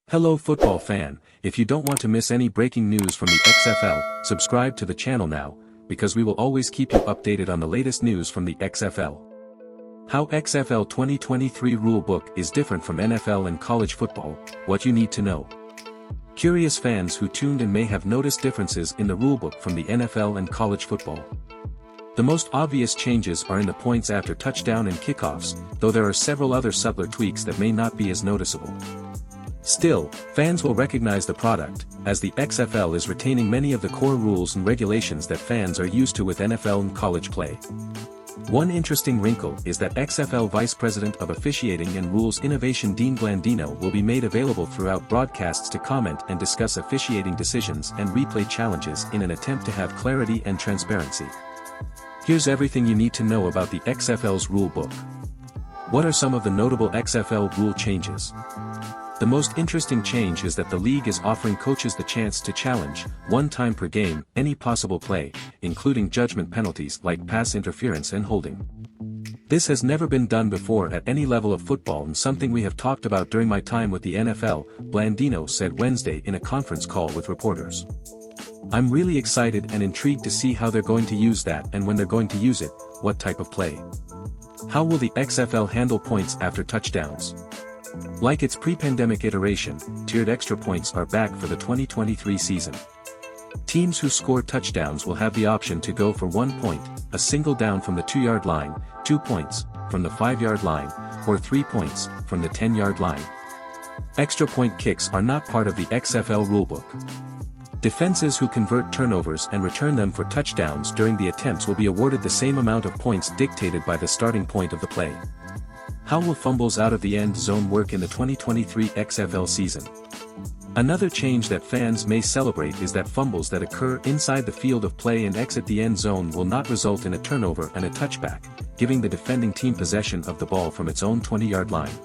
Hello football fan, if you don't want to miss any breaking news from the XFL, subscribe to the channel now, because we will always keep you updated on the latest news from the XFL. How XFL 2023 rulebook is different from NFL and college football, what you need to know. Curious fans who tuned in may have noticed differences in the rulebook from the NFL and college football. The most obvious changes are in the points after touchdown and kickoffs, though there are several other subtler tweaks that may not be as noticeable. Still, fans will recognize the product, as the XFL is retaining many of the core rules and regulations that fans are used to with NFL and college play. One interesting wrinkle is that XFL Vice President of Officiating and Rules Innovation Dean Blandino will be made available throughout broadcasts to comment and discuss officiating decisions and replay challenges in an attempt to have clarity and transparency. Here's everything you need to know about the XFL's rulebook. What are some of the notable XFL rule changes? The most interesting change is that the league is offering coaches the chance to challenge, one time per game, any possible play, including judgment penalties like pass interference and holding. This has never been done before at any level of football and something we have talked about during my time with the NFL, Blandino said Wednesday in a conference call with reporters. I'm really excited and intrigued to see how they're going to use that and when they're going to use it, what type of play. How will the XFL handle points after touchdowns? Like its pre-pandemic iteration, tiered extra points are back for the 2023 season. Teams who score touchdowns will have the option to go for 1 point, a single down from the 2-yard line, 2 points, from the 5-yard line, or 3 points, from the 10-yard line. Extra point kicks are not part of the XFL rulebook. Defenses who convert turnovers and return them for touchdowns during the attempts will be awarded the same amount of points dictated by the starting point of the play. How will fumbles out of the end zone work in the 2023 XFL season? Another change that fans may celebrate is that fumbles that occur inside the field of play and exit the end zone will not result in a turnover and a touchback, giving the defending team possession of the ball from its own 20-yard line.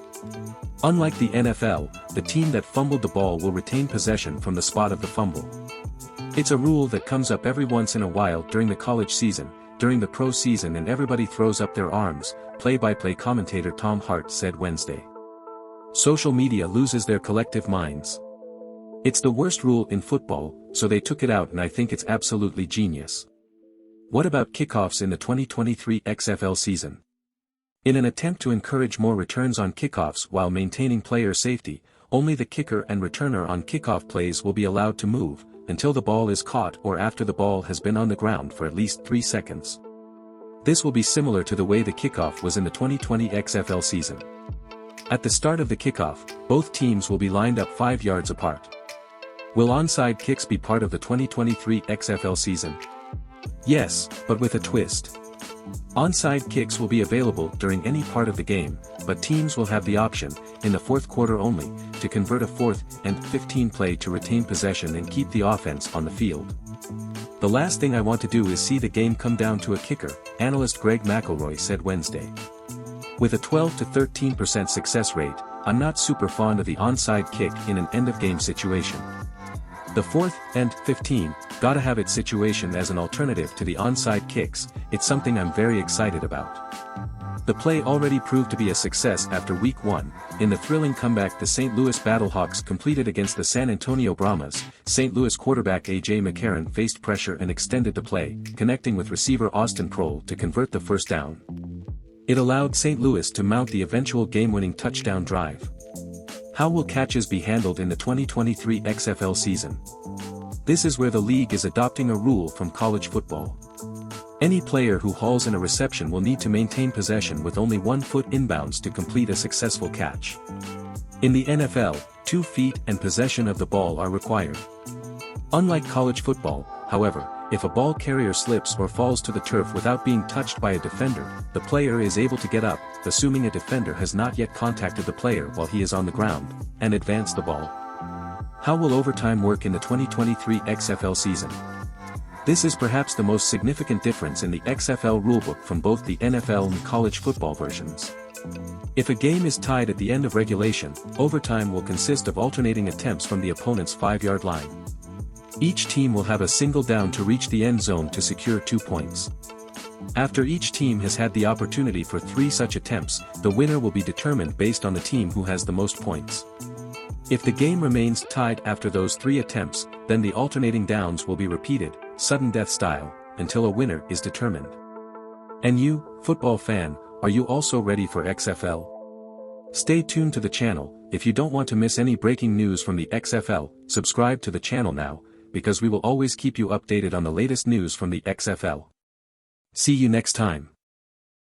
Unlike the NFL, the team that fumbled the ball will retain possession from the spot of the fumble. It's a rule that comes up every once in a while during the college season, during the pro season, and everybody throws up their arms, play-by-play commentator Tom Hart said Wednesday. Social media loses their collective minds. It's the worst rule in football, so they took it out and I think it's absolutely genius. What about kickoffs in the 2023 XFL season? In an attempt to encourage more returns on kickoffs while maintaining player safety, only the kicker and returner on kickoff plays will be allowed to move, until the ball is caught or after the ball has been on the ground for at least 3 seconds. This will be similar to the way the kickoff was in the 2020 XFL season. At the start of the kickoff, both teams will be lined up 5 yards apart. Will onside kicks be part of the 2023 XFL season? Yes, but with a twist. Onside kicks will be available during any part of the game, but teams will have the option, in the fourth quarter only, to convert a 4th and 15 play to retain possession and keep the offense on the field. The last thing I want to do is see the game come down to a kicker, analyst Greg McElroy said Wednesday. With a 12 to 13% success rate, I'm not super fond of the onside kick in an end-of-game situation. The 4th and 15, gotta have its situation as an alternative to the onside kicks, it's something I'm very excited about. The play already proved to be a success after Week 1, in the thrilling comeback the St. Louis Battlehawks completed against the San Antonio Brahmas. St. Louis quarterback A.J. McCarron faced pressure and extended the play, connecting with receiver Austin Kroll to convert the first down. It allowed St. Louis to mount the eventual game-winning touchdown drive. How will catches be handled in the 2023 XFL season? This is where the league is adopting a rule from college football. Any player who hauls in a reception will need to maintain possession with only 1 foot inbounds to complete a successful catch. In the NFL, 2 feet and possession of the ball are required. Unlike college football, however, if a ball carrier slips or falls to the turf without being touched by a defender, the player is able to get up, assuming a defender has not yet contacted the player while he is on the ground, and advance the ball. How will overtime work in the 2023 XFL season? This is perhaps the most significant difference in the XFL rulebook from both the NFL and college football versions. If a game is tied at the end of regulation, overtime will consist of alternating attempts from the opponent's 5-yard line. Each team will have a single down to reach the end zone to secure 2 points. After each team has had the opportunity for 3 such attempts, the winner will be determined based on the team who has the most points. If the game remains tied after those 3 attempts, then the alternating downs will be repeated, sudden death style, until a winner is determined. And you, football fan, are you also ready for XFL? Stay tuned to the channel. If you don't want to miss any breaking news from the XFL, subscribe to the channel now, because we will always keep you updated on the latest news from the XFL. See you next time.